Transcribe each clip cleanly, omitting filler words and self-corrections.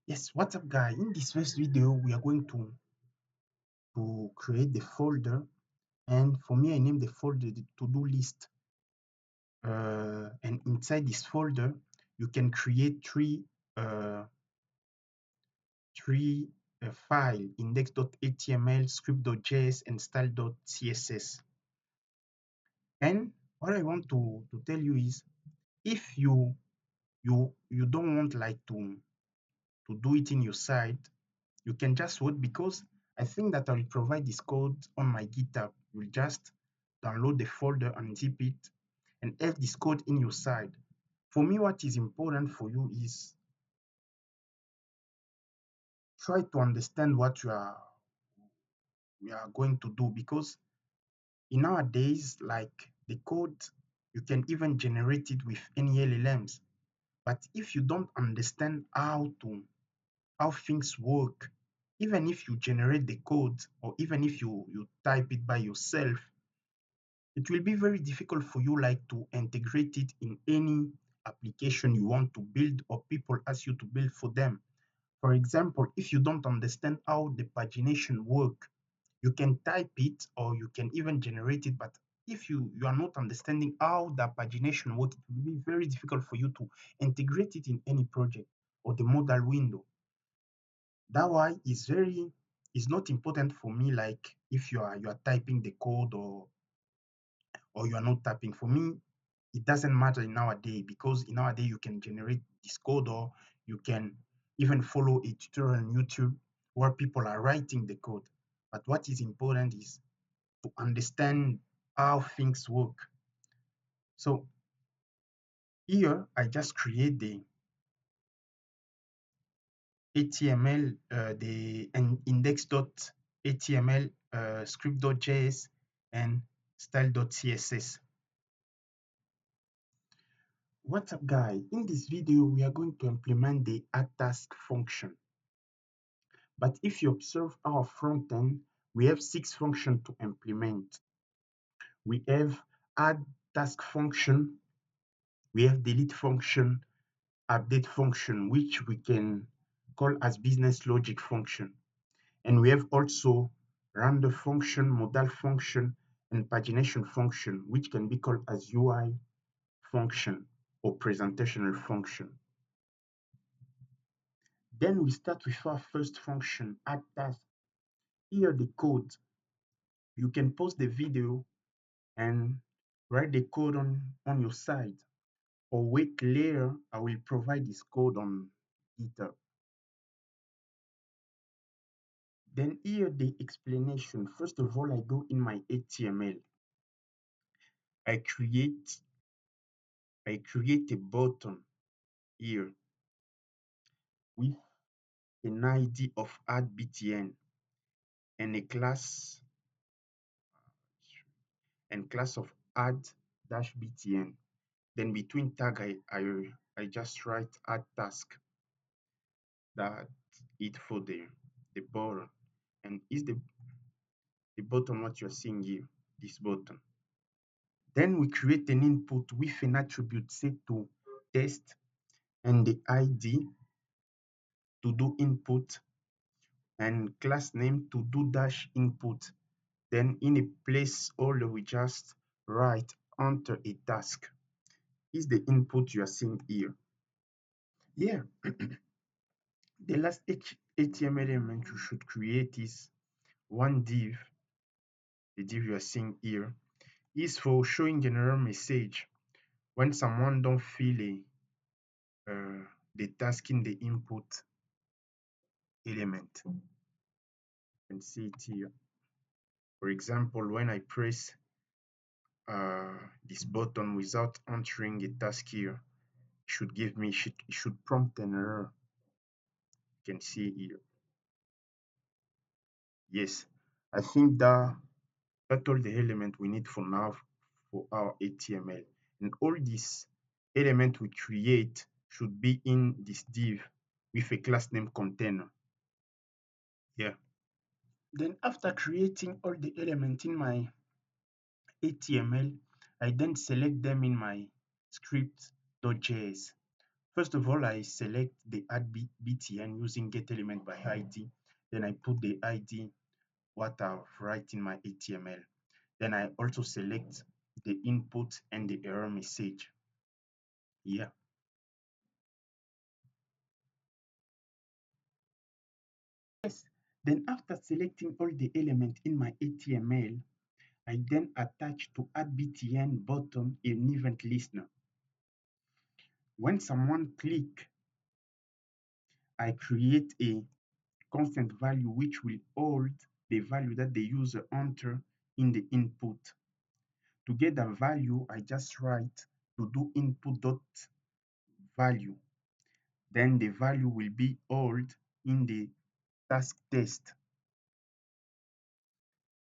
Yes, what's up guys? In this first video, we are going to create the folder, and for me, I name the folder the to-do list. And inside this folder, you can create uh, three file: index.html, script.js, and style.css. And what I want to tell you is, if you don't want like to do it in your site, you can just wait, because I think that I will provide this code on my GitHub. You'll just download the folder and zip it and have this code in your side. For me, what is important for you is try to understand what we are going to do, because in nowadays, like the code, you can even generate it with any LLMs. But if you don't understand how things work, even if you generate the code or even if you type it by yourself, it will be very difficult for you like to integrate it in any application you want to build or people ask you to build for them. For example, if you don't understand how the pagination work, you can type it or you can even generate it, but if you are not understanding how the pagination work, it will be very difficult for you to integrate it in any project or the modal window. That why it's not important for me, like if you are typing the code or you are not typing. For me, it doesn't matter in nowadays, because in nowadays you can generate this code, or you can even follow a tutorial on YouTube where people are writing the code. But what is important is to understand how things work. So here I just create the HTML, the index.html, script.js, and style.css. What's up guys? In this video, we are going to implement the add task function. But if you observe our front end, we have 6 functions to implement. We have add task function, we have delete function, update function, which we can call as business logic function. And we have also render function, modal function, and pagination function, which can be called as UI function or presentational function. Then we start with our first function, add task. Here the code. You can pause the video and write the code on your side, or wait later, I will provide this code on GitHub. Then here the explanation. First of all, I go in my HTML. I create a button here with an ID of add btn and a class of add dash btn. Then between tag, I just write add task. That it for the button, and is the button what you're seeing here, this button. Then we create an input with an attribute set to test and the ID to do input and class name to do dash input. Then in a placeholder, we just write enter a task. Is the input you are seeing here. Yeah. The last HTML element you should create is one div. The div you are seeing here is for showing an error message when someone don't fill the task in the input element. You can see it here. For example, when I press this button without entering a task here, it should give me, it should prompt an error. You can see here. Yes, I think that's all the element we need for now for our HTML. And all these elements we create should be in this div with a class name container. Yeah. Then after creating all the elements in my HTML, I then select them in my script.js. First of all, I select the add btn using get element by ID. Then I put the ID what I've write in my HTML. Then I also select the input and the error message. Yeah. Yes. Then after selecting all the elements in my HTML, I then attach to add btn button an event listener. When someone click, I create a constant value which will hold the value that the user enter in the input. To get the value, I just write to do input dot value. Then the value will be held in the task test.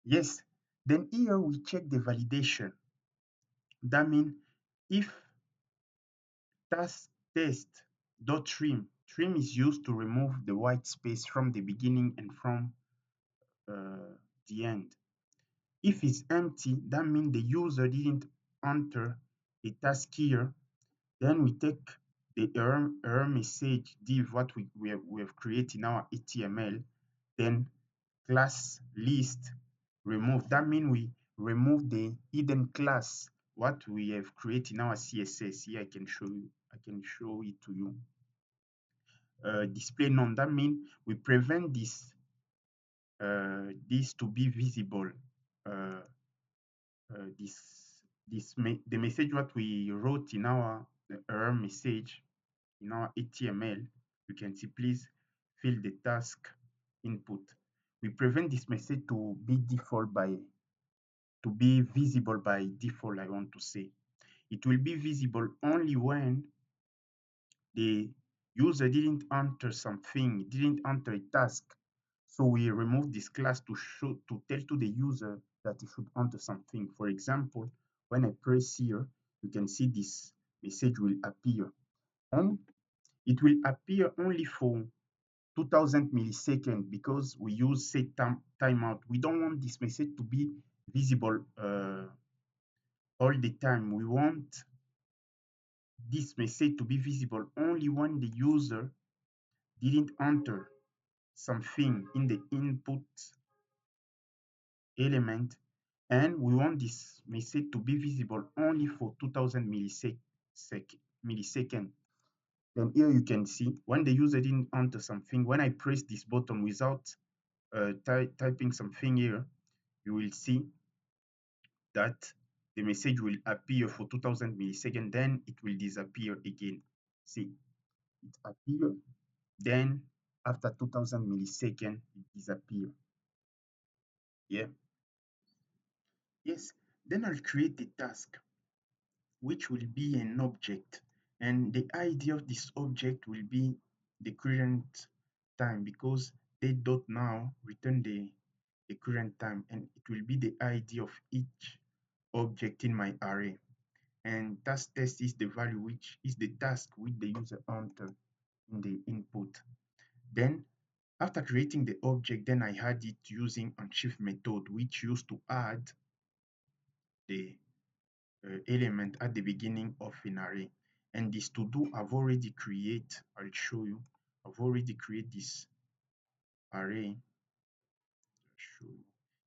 Yes, then here we check the validation. That means if task test dot trim is used to remove the white space from the beginning and from the end. If it's empty, that means the user didn't enter a task here. Then we take the error message div what we have created in our HTML, then class list remove. That means we remove the hidden class what we have created in our CSS. Here I can show it to you. Display none. That means we prevent this to be visible. Uh, this the message what we wrote in our error message in our HTML, you can see please fill the task input. We prevent this message to be visible by default, I want to say. It will be visible only when the user didn't enter something, didn't enter a task. So we remove this class to tell to the user that he should enter something. For example, when I press here, you can see this message will appear. And it will appear only for 2000 milliseconds because we use set timeout. We don't want this message to be visible all the time. We want this message to be visible only when the user didn't enter something in the input element, and we want this message to be visible only for 2000 milliseconds. Then here you can see when the user didn't enter something, when I press this button without typing something here, you will see that the message will appear for 2000 milliseconds, then it will disappear again. See, it appears, then after 2000 milliseconds, it disappears. Yeah. Yes. Then I'll create the task, which will be an object. And the ID of this object will be the current time because date.now return the current time, and it will be the ID of each object in my array. And task test is the value which is the task which the user entered in the input. Then after creating the object, then I add it using unshift method, which used to add the element at the beginning of an array. And this to do, I've already create, I'll show you, I've already created this array. Show you.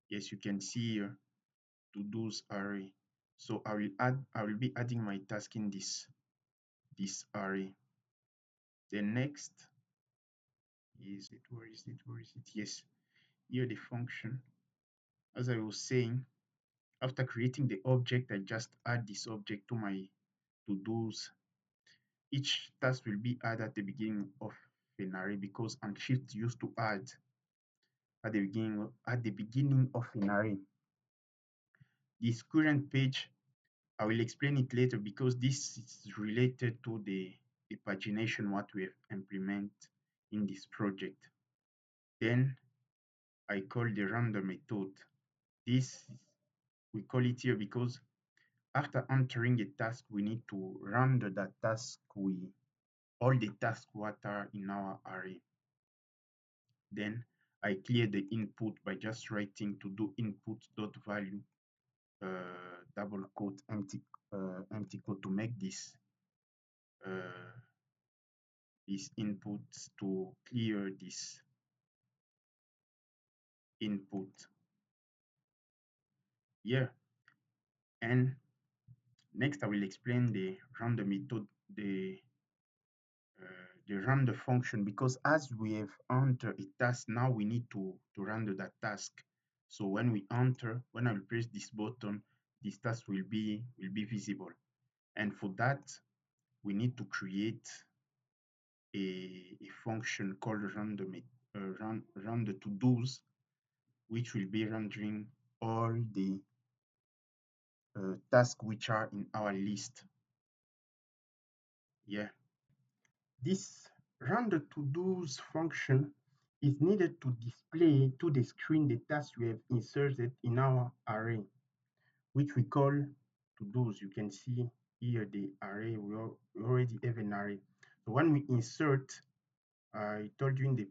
Yes, you can see here to do's array. So I will be adding my task in this array. The next is it, where is it, where is it? Yes, here the function. As I was saying, after creating the object, I just add this object to my to-dos. Each task will be added at the beginning of an array because unshift used to add at the beginning of an array. This current page, I will explain it later because this is related to the pagination what we have implement in this project. Then I call the render method. This we call it here because after entering a task, we need to render that task with all the tasks what are in our array. Then I clear the input by just writing to do input dot value double quote empty quote to make this this input to clear this input here. And next, I will explain the run the method, the run the function, because as we have entered a task, now we need to render that task. So when we enter, when I will press this button, this task will be visible. And for that, we need to create a function called run the to-dos, which will be rendering all the tasks which are in our list. Yeah, this run the to-dos function is needed to display to the screen the tasks we have inserted in our array, which we call to-dos. You can see here the array. We already have an array. So when we insert, I told you in the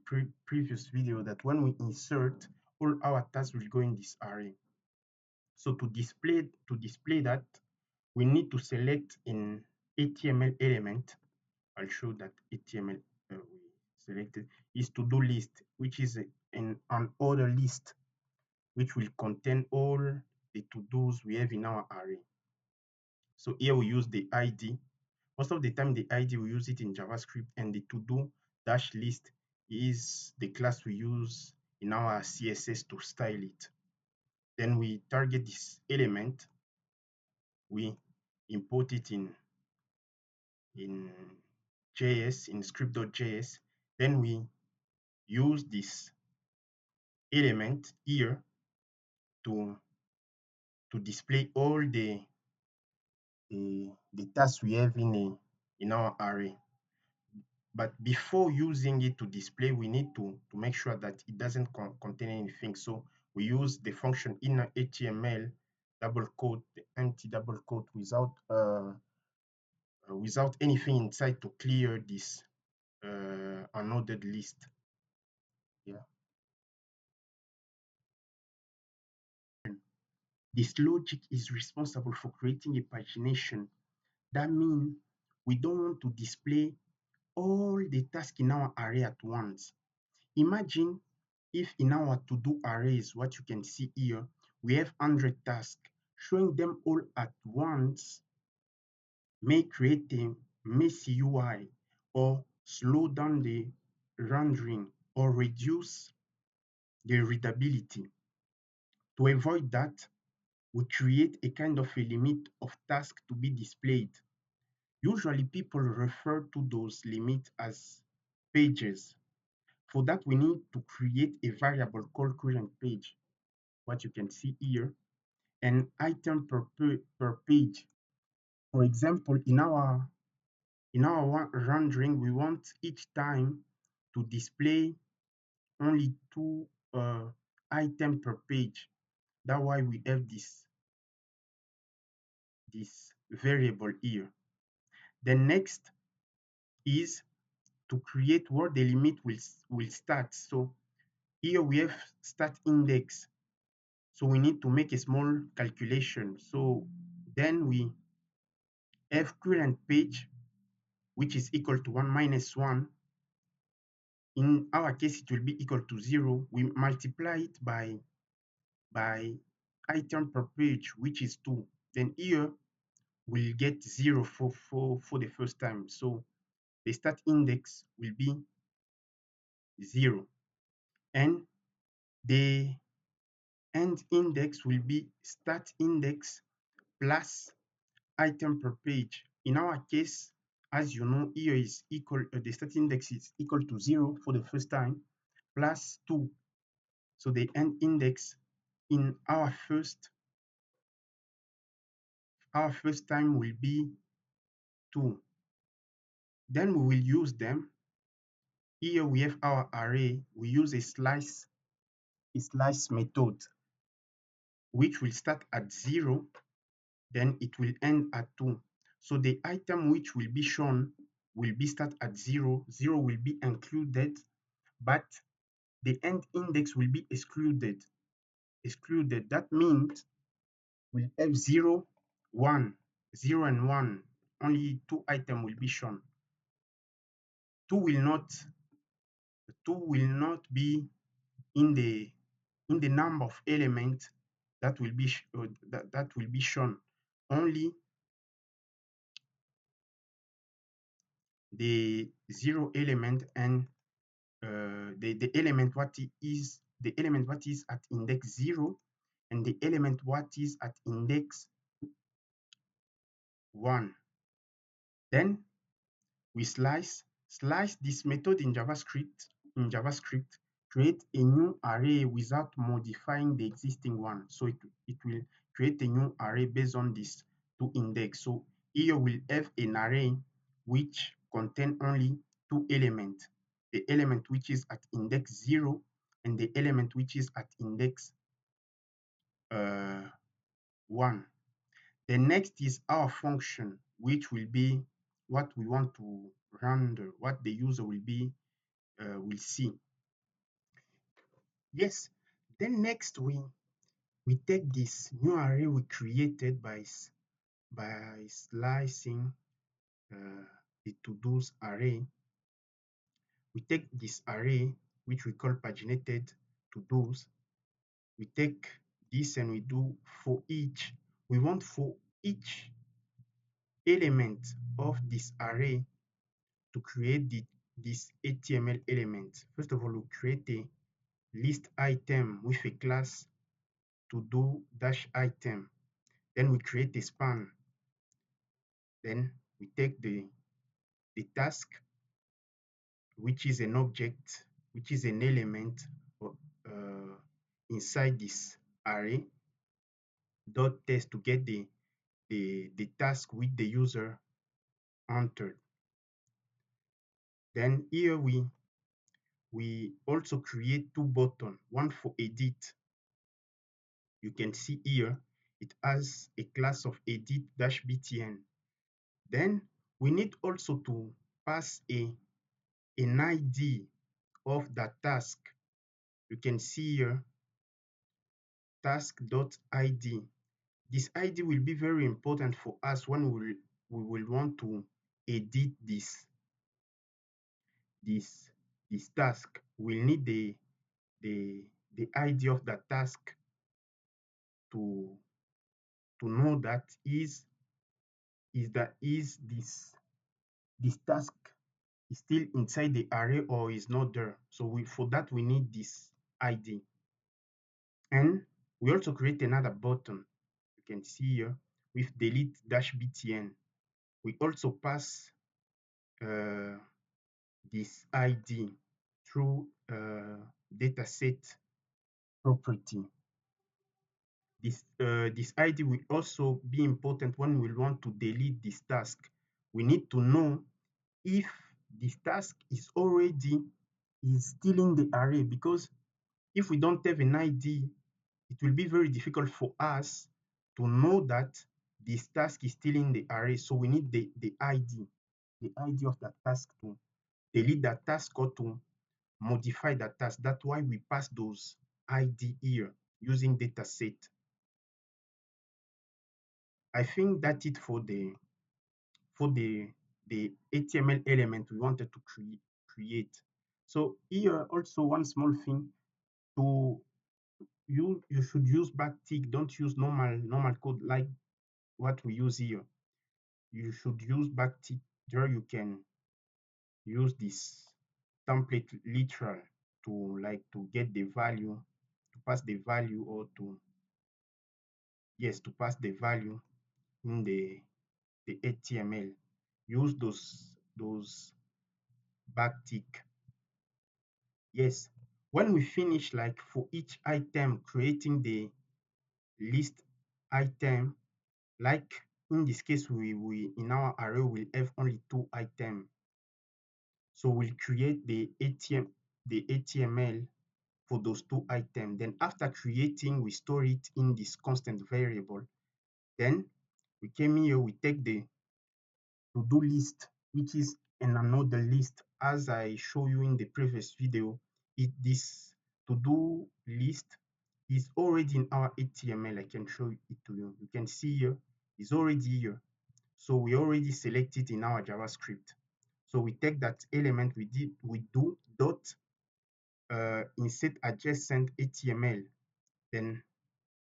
previous video that when we insert, all our tasks will go in this array. So to display that, we need to select an HTML element. I'll show that HTML we selected is to-do list, which is an order list, which will contain all the to-dos we have in our array. So here we use the ID. Most of the time, the ID we use it in JavaScript, and the to-do dash list is the class we use in our CSS to style it. Then we target this element, we import it in JS, in script.js. Then we use this element here to display all the tasks we have in our array. But before using it to display, we need to make sure that it doesn't contain anything. So we use the function inner HTML double quote, the empty double quote without anything inside to clear this unordered list. Yeah. This logic is responsible for creating a pagination. That means we don't want to display all the tasks in our array at once. Imagine if in our to-do arrays, what you can see here, we have 100 tasks. Showing them all at once may create a messy UI or slow down the rendering or reduce the readability. To avoid that, we create a kind of a limit of tasks to be displayed. Usually people refer to those limits as pages. For that, we need to create a variable called current page, what you can see here, an item per page. For example, in our rendering, we want each time to display only two items per page. That's why we have this variable here. The next is to create where the limit will start. So here we have start index. So we need to make a small calculation. So then we have current page, which is equal to 1 minus 1. In our case, it will be equal to 0. We multiply it by item per page, which is 2. Then here we'll get 0 for the first time. So the start index will be 0. And the end index will be start index plus item per page. In our case, as you know, here is equal, the start index is equal to 0 for the first time, plus 2. So the end index in our first time will be 2. Then we will use them. Here we have our array. We use a slice method, which will start at 0, then it will end at 2. So the item which will be shown will be start at 0. 0 will be included, but the end index will be excluded. That means we'll have 0, 1, 0 and 1. Only two items will be shown. two will not be in the number of elements that will be that will be shown. Only the zero element and the element what is at index 0 and the element what is at index 1. Then we slice this method in JavaScript create a new array without modifying the existing one. So it will create a new array based on this two index. So here we'll have an array which contain only two elements, the element which is at index 0 and the element which is at index 1. The next is our function, which will be what we want to render, what the user will see. Yes. Then next we take this new array we created by slicing the to-dos array. We take this array which we call paginated to-dos. We take this and we do for each. We want for each element of this array to create this HTML element. First of all, we create a list item with a class to do dash item. Then we create a span. Then we take the task, which is an object, which is an element uh, inside this array, dot test to get the task with the user entered. Then here we also create two buttons, one for edit. You can see here it has a class of edit-btn. Then we need also to pass an ID of that task. You can see here task.id. This ID will be very important for us when we will want to edit this task. We'll need the ID of that task to know that is this task is still inside the array or is not there. So for that we need this ID. And we also create another button. You can see here with delete-btn. We also pass this ID through dataset property. This ID will also be important when we want to delete this task. We need to know if this task is still in the array, because if we don't have an ID, it will be very difficult for us to know that this task is still in the array. So we need the ID of that task to delete that task or to modify that task. That's why we pass those ID here using dataset. I think that's it for the HTML element we wanted to create. So here also one small thing, to you should use backtick. Don't use normal code like what we use here. You should use backtick. There you can use this template literal to get the value, to pass the value, or to pass the value in the HTML. Use those backtick. Yes, when we finish, like for each item, creating the list item, like in this case, we in our array will have only two items. So we'll create the HTML for those two items. Then after creating, we store it in this constant variable. Then we came here, we take the to-do list, which is in another list. As I show you in the previous video, this to-do list is already in our HTML. I can show it to you. You can see here, it's already here. So we already selected in our JavaScript. So we take that element, we do dot insert adjacent HTML, then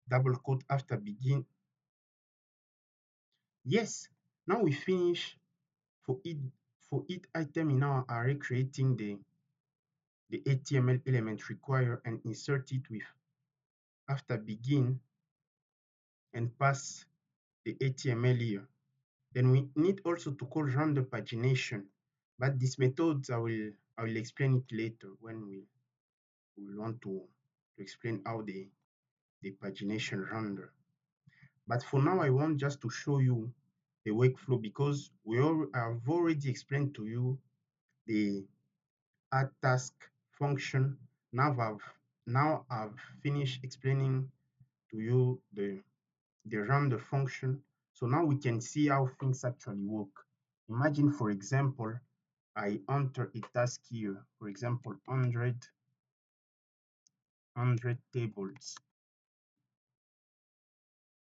double quote after begin. Yes, now we finish for each item in our array, creating the HTML element required and insert it with after begin and pass the HTML here. Then we need also to call random pagination, but this method I will explain it later when we want to explain how the pagination render. But for now, I want just to show you the workflow because I've already explained to you the add task function. Now I've finished explaining to you the render function. So now we can see how things actually work. Imagine, for example, I enter a task here, for example, 100 tables.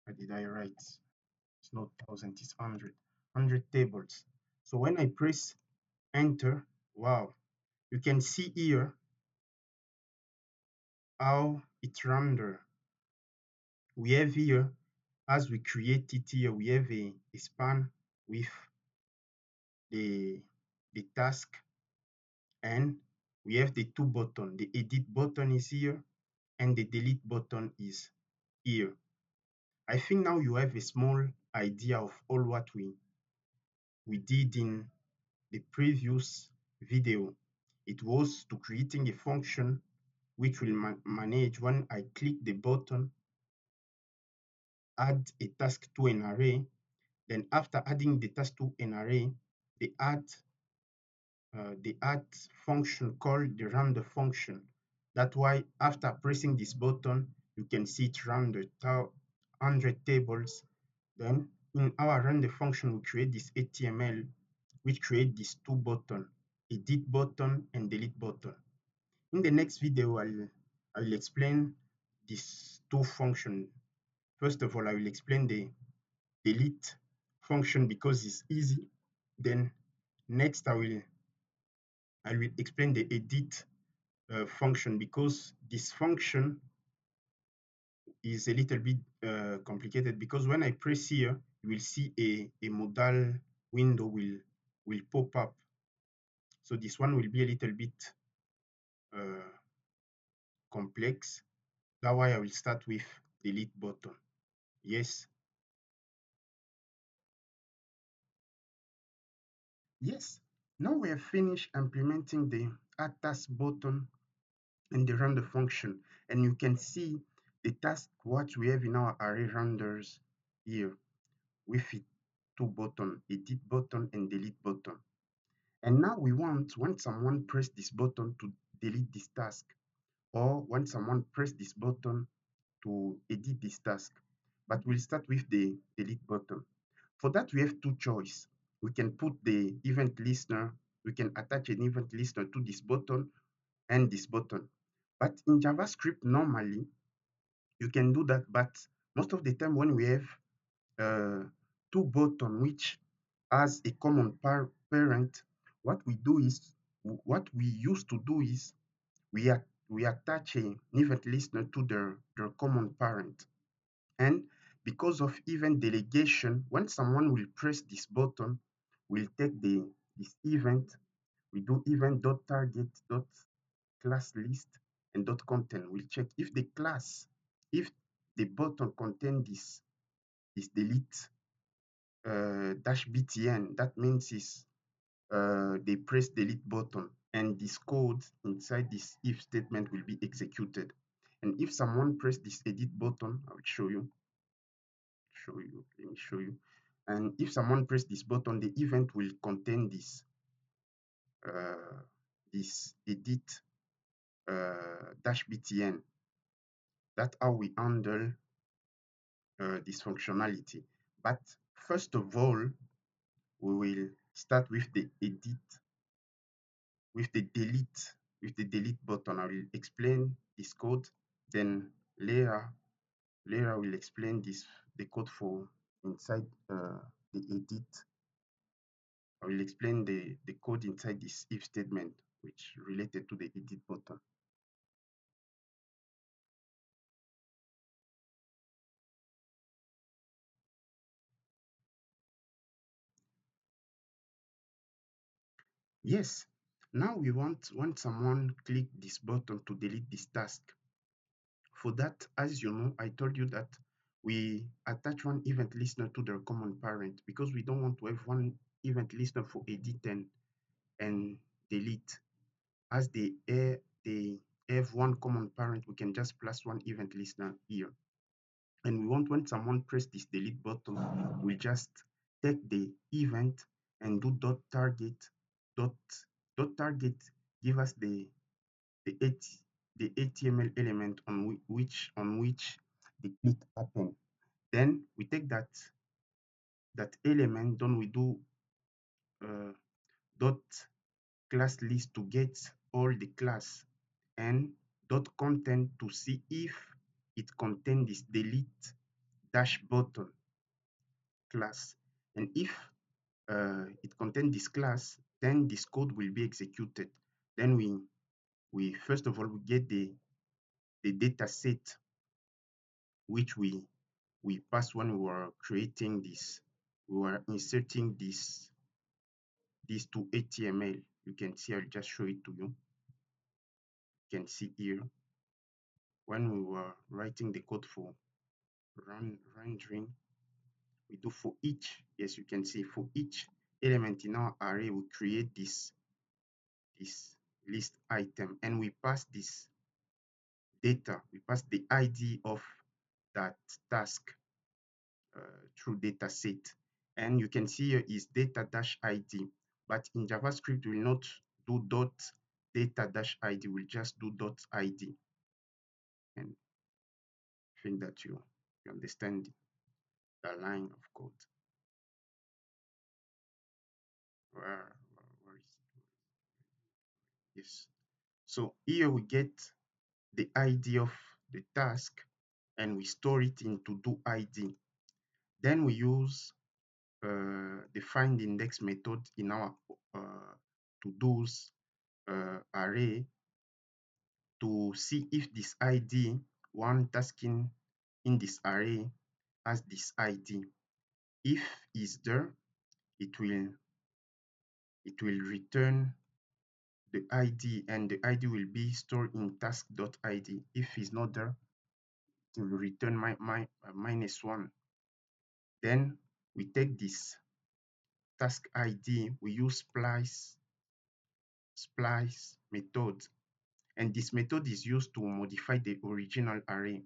What did I write? It's not 1000, it's 100 tables. So when I press enter, wow, you can see here how it render. We have here, as we create it here, we have a span with the task, and we have the two buttons. The edit button is here and the delete button is here. I think now you have a small idea of all what we did in the previous video. It was to creating a function which will manage when I click the button, add a task to an array. Then after adding the task to an array, the add function called the render function. That's why after pressing this button, you can see it render 100 tables. Then in our render function, we create this HTML, which create these two buttons, edit button and delete button. In the next video, I will explain these two functions. First of all, I will explain the delete function because it's easy. Then next, I will explain the edit function because this function is a little bit complicated, because when I press here, you will see a modal window will pop up. So this one will be a little bit uh, complex. That's why I will start with delete button. Yes. Yes. Now we have finished implementing the add task button and the render function, and you can see the task what we have in our array renders here with it two button, edit button and delete button. And now we want when someone press this button to delete this task, or when someone press this button to edit this task. But we'll start with the delete button. For that, we have two choices. We can put the event listener, we can attach an event listener to this button and this button. But in JavaScript, normally, you can do that. But most of the time when we have two buttons which has a common parent, what we used to do is we attach an event listener to their common parent. And because of event delegation, when someone will press this button, we'll take this event, we do event.target.class list and dot content. We'll check if the class, if the button contain this delete dash btn, that means is they press delete button, and this code inside this if statement will be executed. And if someone press this edit button, I will let me show you. And if someone press this button, the event will contain uh, this edit dash btn. That's how we handle this functionality. But first of all, we will start with the edit, with the delete button. I will explain this code, then later I will explain the code for inside the edit I will explain the code inside this if statement, which related to the edit button. Yes, now we want when someone click this button to delete this task. For that, as you know, I told you that we attach one event listener to the common parent because we don't want to have one event listener for edit and delete. As they have one common parent, we can just plus one event listener here. And we want when someone press this delete button, we just take the event and do dot target dot dot target give us the, AT, the HTML element on which the click happen. Then we take that element, then we do uh, dot class list to get all the class and dot content to see if it contains this delete dash button class. And if it contains this class, then this code will be executed. Then we first of all we get the data set which we passed when we were creating this. We were inserting this to HTML. You can see, I'll just show it to you. You can see here when we were writing the code for rendering, we do for each, yes, you can see for each element in our array, we create this list item and we pass this data, we pass the ID of that task through data set. And you can see here is data dash ID, but in JavaScript, we will not do dot data dash ID, we'll just do dot ID. And I think that you understand the line of code. Where is it? Yes. So here we get the ID of the task and we store it into do ID. Then we use the find index method in our to-dos array to see if this ID, one tasking in this array has this ID. If is there, it will return the ID and the ID will be stored in task.id. If it's not there, it will return -1. Then we take this task ID, we use splice method, and this method is used to modify the original array.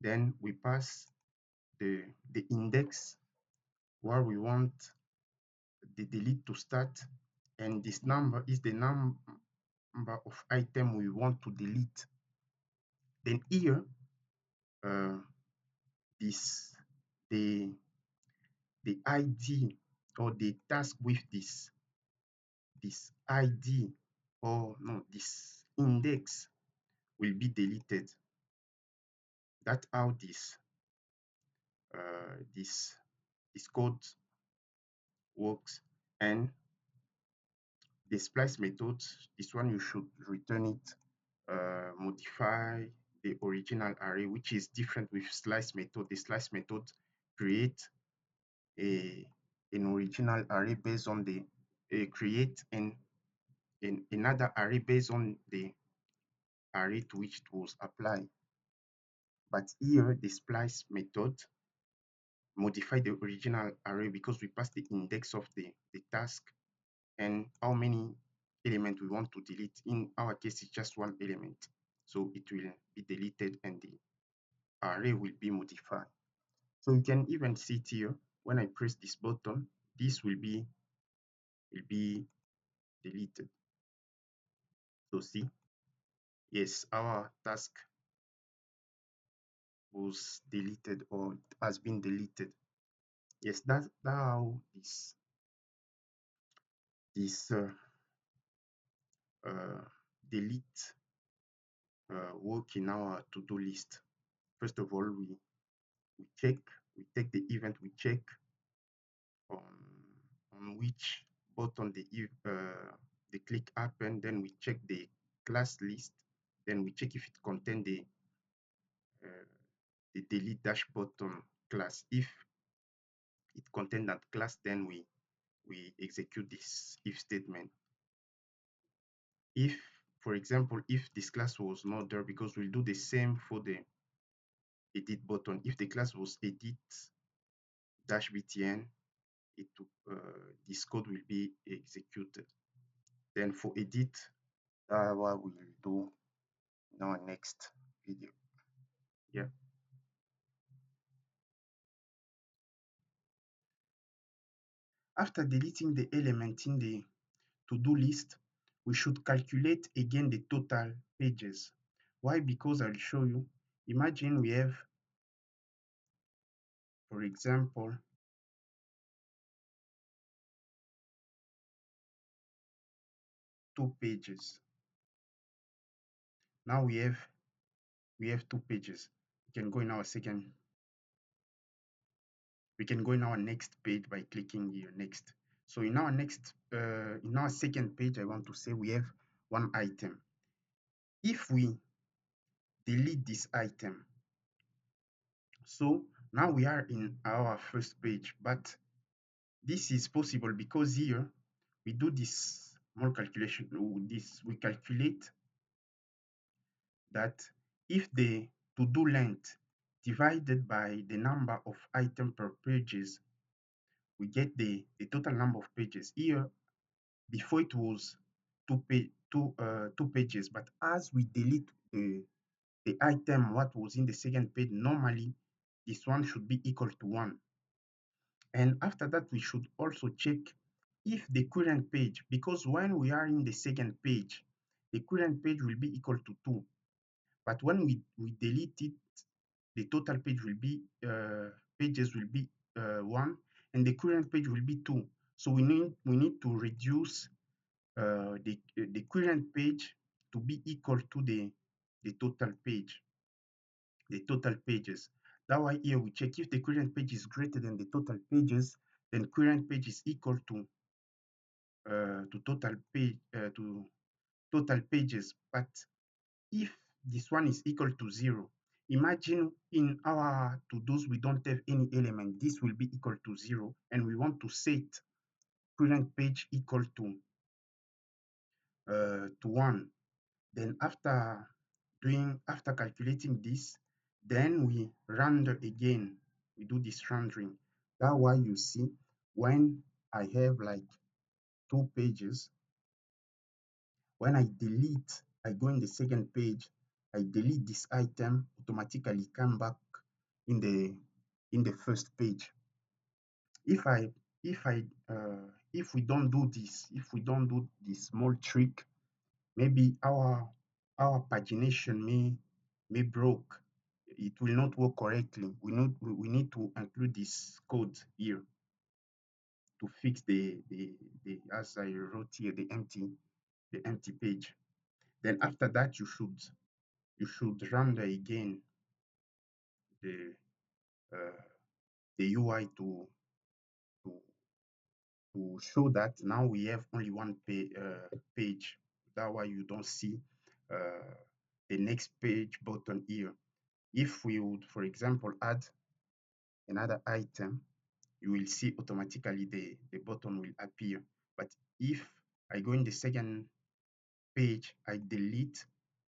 Then we pass the index where we want the delete to start, and this number is the number of item we want to delete. Then here, this the ID or the task with this ID or no this index will be deleted. That's how this code works. And the splice method, this one you should return it, modify the original array, which is different with slice method. The slice method create an original array based on the create another array based on the array to which it was applied. But here, the splice method modify the original array because we pass the index of the task and how many elements we want to delete. In our case, it's just one element. So it will be deleted and the array will be modified. So you can even see it here. When I press this button, this will be deleted. So see, yes, our task was deleted or it has been deleted. Yes, that's how this uh, delete work in our to-do list. First of all, we check, we take the event, we check on which button, the click happen, then we check the class list, then we check if it contain uh, the delete dash button class. If it contain that class, then we execute this if statement. If, for example, if this class was not there, because we'll do the same for the edit button. If the class was edit dash btn, this code will be executed. Then for edit, what we'll do in our next video. Yeah. After deleting the element in the to-do list, we should calculate again the total pages. Why? Because I'll show you. Imagine we have, for example, 2 pages. Now we have 2 pages. We can go in our next page by clicking here next. So in our second page, I want to say we have one item. If we delete this item, so now we are in our first page, but this is possible because here we do this small calculation. We calculate that if the to-do length divided by the number of items per pages, we get the total number of pages. Here, before it was two pages, but as we delete the item what was in the second page, normally this one should be equal to 1. And after that, we should also check if the current page, because when we are in the second page, the current page will be equal to 2. But when we delete it, the total page will be pages will be 1, and the current page will be 2. So we need to reduce the current page to be equal to the total page, the total pages. That's why here we check if the current page is greater than the total pages, then current page is equal to total pages. But if this one is equal to 0, imagine in our to-dos we don't have any element. This will be equal to 0, and we want to set current page equal to 1. Then after calculating this, then we render again. We do this rendering. That's why you see when I have like 2 pages, when I go in the second page, I delete this item, automatically come back in the first page. If we don't do this small trick, maybe our pagination may broke. It will not work correctly. We need to include this code here to fix the as I wrote here, the empty page. Then after that, you should render again the UI to show that now we have only one page. That's why you don't see the next page button here. If we would, for example, add another item, you will see automatically the button will appear. But if I go in the second page, I delete,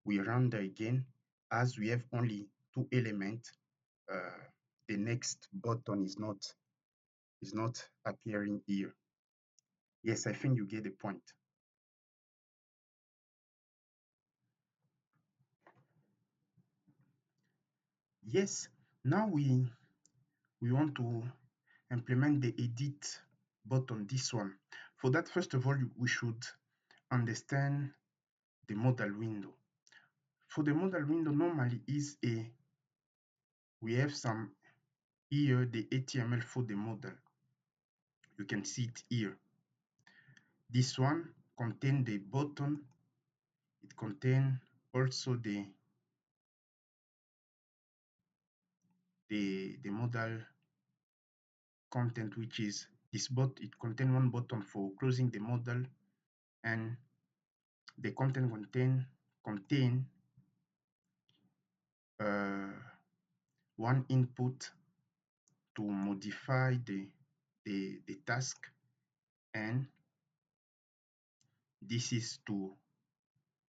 we render again, as we have only 2 elements, the next button is not appearing here. Yes, I think you get the point. Yes, now we want to implement the edit button, this one. For that, first of all, we should understand the modal window. For the modal window, normally we have some here, the HTML for the modal. You can see it here. This one contains the button. It contains also the modal content, which is This bot, it contains one button for closing the model, and the content contain uh, one input to modify the task, and this is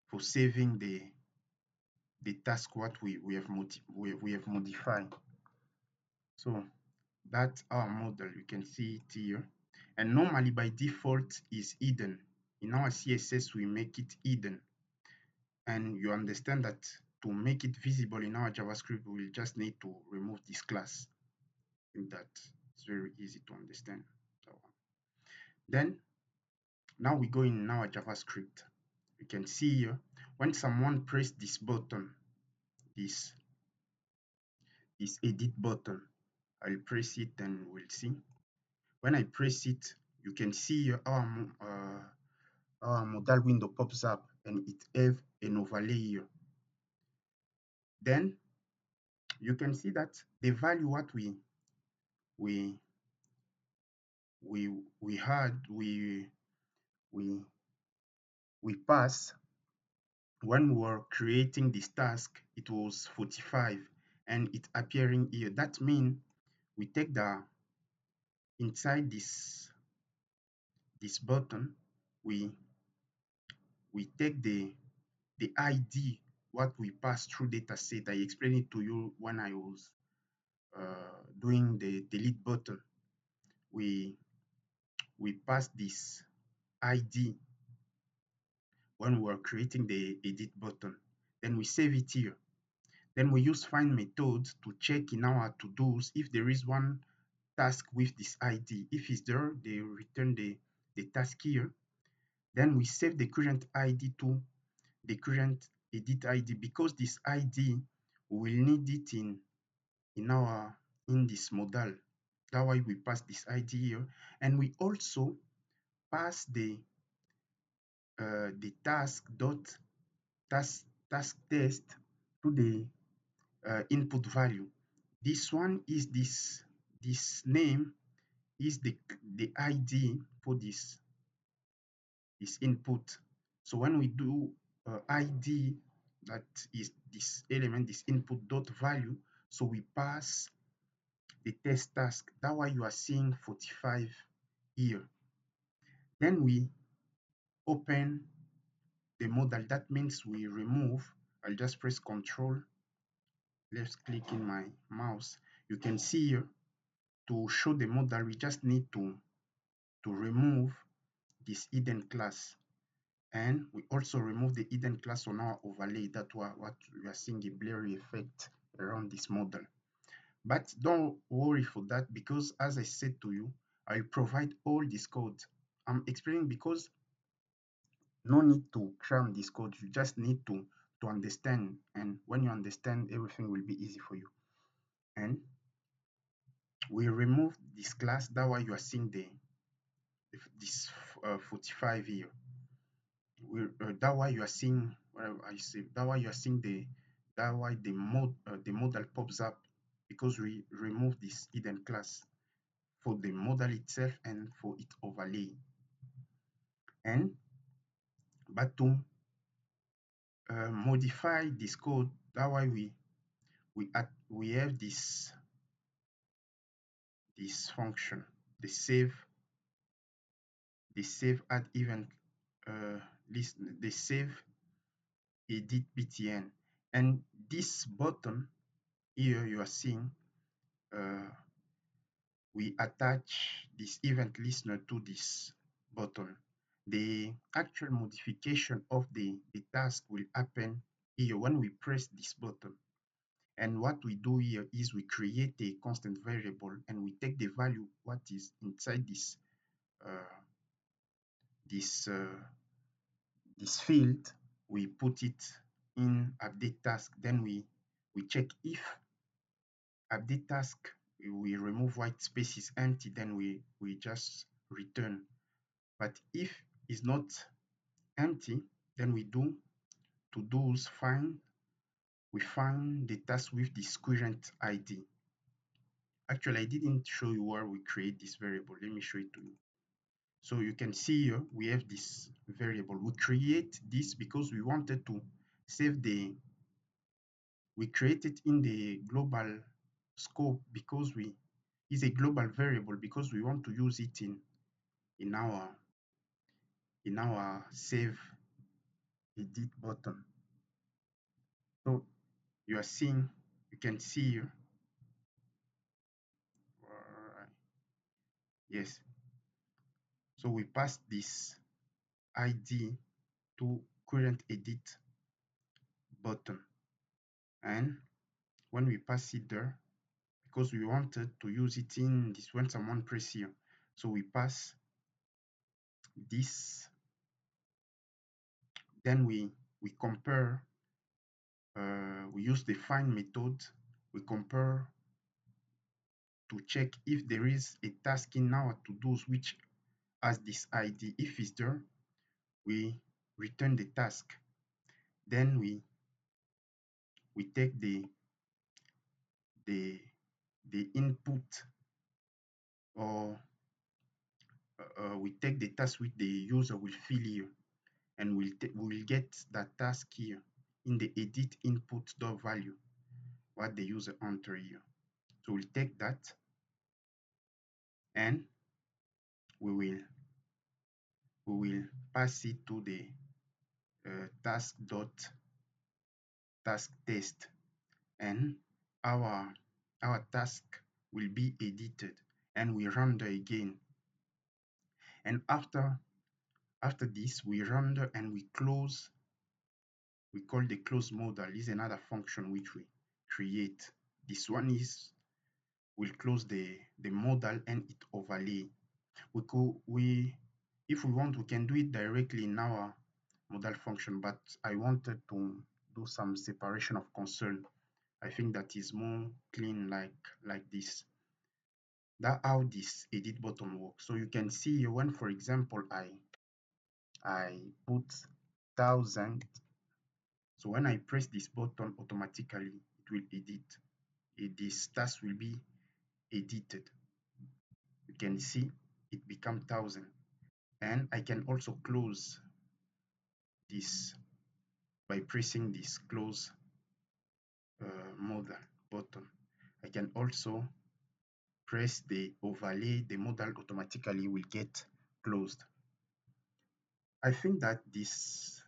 for saving the task what we have modified. So that's our model. You can see it here. And normally by default is hidden. In our CSS, we make it hidden. And you understand that to make it visible in our JavaScript, we'll just need to remove this class. I think that it's very easy to understand. So, then, now we go in our JavaScript. You can see here, when someone press this button, this edit button, I'll press it and we'll see. When I press it, you can see here our modal window pops up and it have an overlay here. Then you can see that the value what we had we pass when we were creating this task, it was 45 and it appearing here. That means we take the inside this button, we take the ID what we pass through dataset. I explained it to you when I was doing the delete button. We pass this ID when we are creating the edit button. Then we save it here. Then we use find method to check in our to-dos if there is one task with this ID. If it's there, they return the task here. Then we save the current ID to the current edit ID, because this ID we will need it in this modal. That's why we pass this ID here, and we also pass the task test to the input value. This one is this name is the ID for this input. So when we do ID, that is this element, this input dot value, so we pass the test task. That's why you are seeing 45 here. Then we open the modal. That means we remove. I'll just press Control, left click in my mouse. You can see here, to show the modal, we just need to remove this hidden class. And we also remove the hidden class on our overlay. That's what we are seeing, a blurry effect around this model. But don't worry for that, because as I said to you, I'll provide all this code. I'm explaining because no need to cram this code. You just need to understand. And when you understand, everything will be easy for you. And we remove this class. That's why you are seeing this 45 here. That why you are seeing that why you are seeing that why the modal pops up, because we remove this hidden class for the modal itself and for its overlay. And but to modify this code, that why we have this function, the save add event list, the save edit btn. And this button here you are seeing, we attach this event listener to this button. The actual modification of the task will happen here when we press this button. And what we do here is we create a constant variable and we take the value what is inside this this field, we put it in update task. Then we check if update task, we remove white space is empty, then we just return. But if it's not empty, then we do to-dos find, we find the task with this current ID. Actually, I didn't show you where we create this variable. Let me show it to you. So you can see here, we have this variable. We create this because we wanted to save we create it in the global scope because is a global variable because we want to use it in our save edit button. So you are seeing, you can see here, yes. So we pass this ID to current edit button, and when we pass it there, because we wanted to use it in this when someone press here, so we pass this, then we compare, we use the find method, we compare to check if there is a task in our to-dos which has this ID. If it's there, we return the task. Then we take the the input, or we take the task which the user will fill here, and we'll get that task here in the edit input dot value what the user enter here. So we'll take that, and we will pass it to the task dot task test, and our task will be edited, and we render again. And after this, we render and we close. We call the close modal. Is another function which we create. This one will close the modal and it overlay. If we want, we can do it directly in our modal function, but I wanted to do some separation of concern. I think that is more clean like this. That's how this edit button works. So you can see when, for example, I put 1000. So when I press this button, automatically it will edit. This task will be edited. You can see it become 1000. And I can also close this by pressing this close modal button. I can also press the overlay, the modal automatically will get closed. I think that this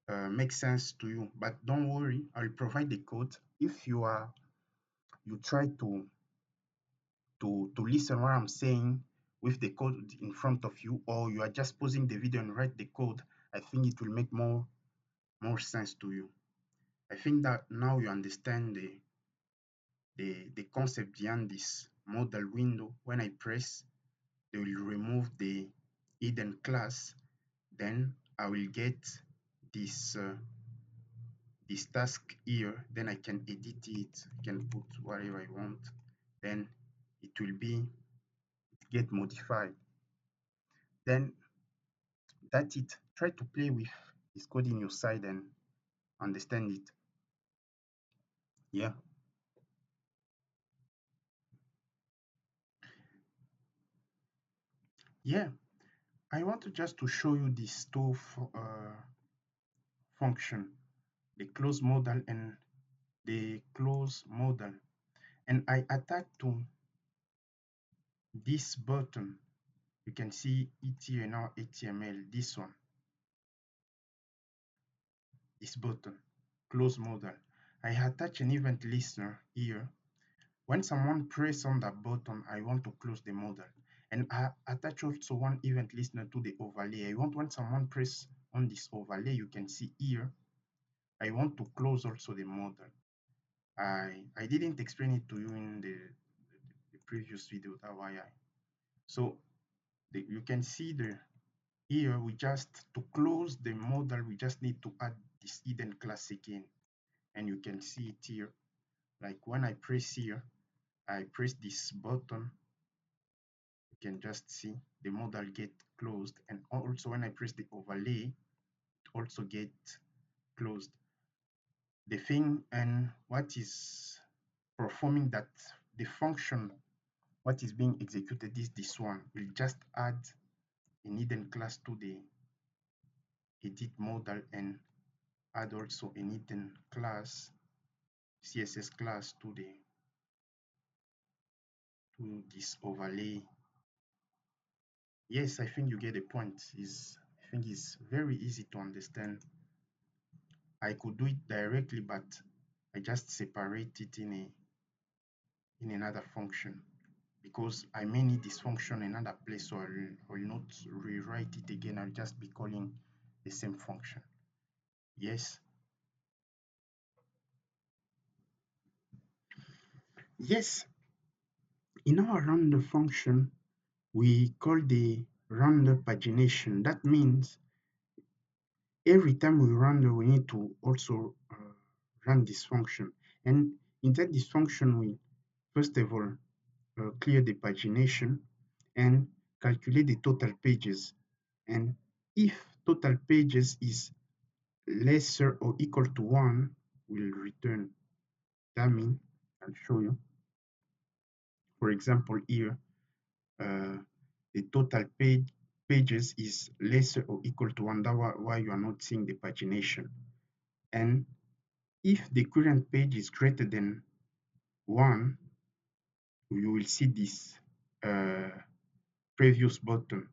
makes sense to you, but don't worry, I'll provide the code. If you try to listen what I'm saying with the code in front of you, or you are just pausing the video and write the code, I think it will make more sense to you. I think that now you understand the concept behind this modal window. When I press, they will remove the hidden class. Then I will get this this task here. Then I can edit it. I can put whatever I want. Then it will be get modified. Then that's it. Try to play with this code in your side and understand it. Yeah. Yeah. I want to just to show you this two function, the close modal and the close modal, and I attack to this button. You can see it here in our HTML, this one, this button, close modal. I attach an event listener here. When someone press on that button, I want to close the modal, and I attach also one event listener to the overlay. I want when someone press on this overlay, you can see here, I want to close also the modal. I didn't explain it to you in the previous video, that's why so you can see here we just, to close the modal, we just need to add this hidden class again, and you can see it here. Like when I press here, I press this button, you can just see the modal get closed, and also when I press the overlay, it also get closed. The thing and what is performing that the function what is being executed is this one. We'll just add an hidden class to the edit modal and add also an hidden class, CSS class to this overlay. Yes, I think you get the point. I think it's very easy to understand. I could do it directly, but I just separate it in another function because I may need this function in another place, so I'll not rewrite it again. I'll just be calling the same function. Yes. Yes, in our render function, we call the render pagination. That means every time we render, we need to also run this function. And inside this function, we first of all clear the pagination and calculate the total pages. And if total pages is lesser or equal to 1, we'll return. That means, I'll show you. For example, here, uh, the total pages is lesser or equal to 1. That's why you are not seeing the pagination. And if the current page is greater than 1, you will see this previous button.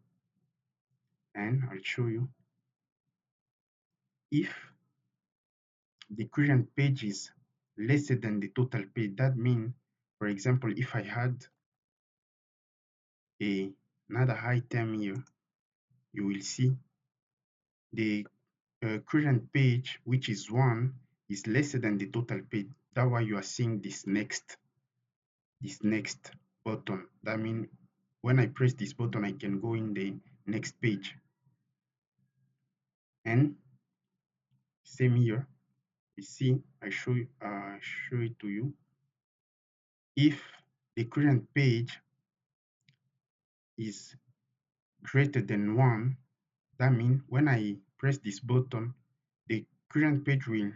And I'll show you. If the current page is lesser than the total page, that means, for example, if I had another item here, you will see the current page, which is 1, is lesser than the total page. That's why you are seeing this next button. That means when I press this button, I can go in the next page. And same here, you see, I show it to you. If the current page is greater than 1, that means when I press this button, the current page will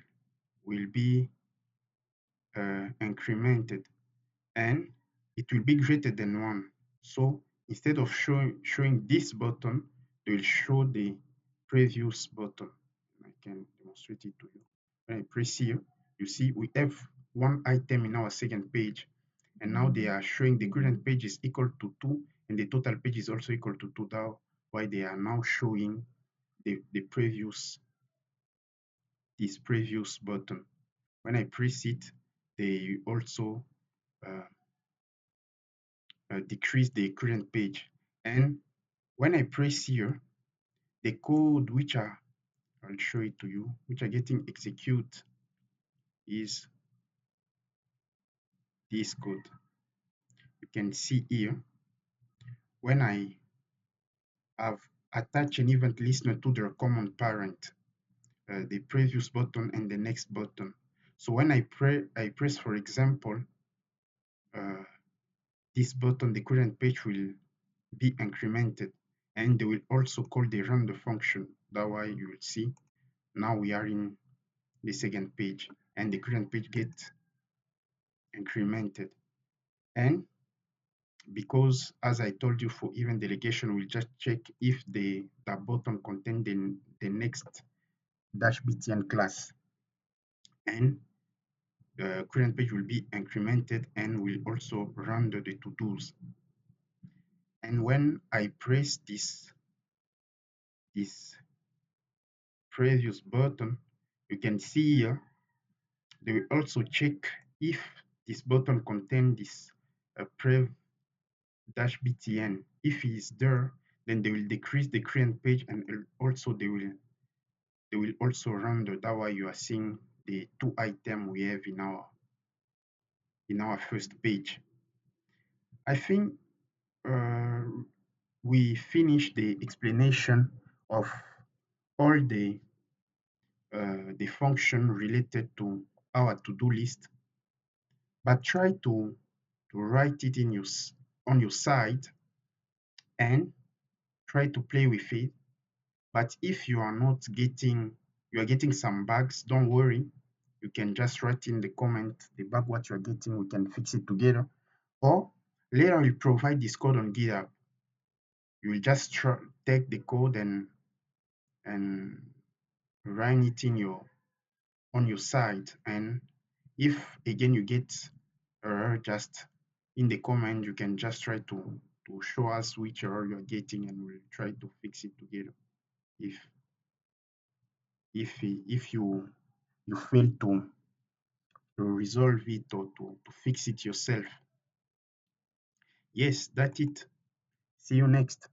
be incremented and it will be greater than 1. So instead of showing this button, they will show the previous button. I can demonstrate it to you. When I press here, you see we have one item in our second page, and now they are showing the current page is equal to 2, and the total page is also equal to 2. That's why they are now showing this previous button. When I press it, they also decrease the current page. And when I press here, the code I'll show it to you, which are getting execute is this code. You can see here, when I have attached an event listener to their common parent, the previous button and the next button. So when I press, for example, this button, the current page will be incremented, and they will also call the render function. That's why you will see now we are in the second page and the current page gets incremented. And because, as I told you, for event delegation, we'll just check if that button contains the next -btn class, and the current page will be incremented and will also render the to-dos. And when I press this previous button, you can see here they will also check if this button contains this prev-btn. If it is there, then they will decrease the current page, and also they will also render. That way you are seeing the 2 items we have in our first page. I think we finished the explanation of all the function related to our to-do list, but try to write it on your side and try to play with it. But if you are getting some bugs, don't worry. You can just write in the comment the bug what you're getting. We can fix it together. Or later you provide this code on GitHub. You will just take the code and run it in your on your site. And if again you get error, just in the comment you can just try to show us which error you're getting, and we'll try to fix it together. If if you fail to resolve it or to fix it yourself. Yes, that's it. See you next.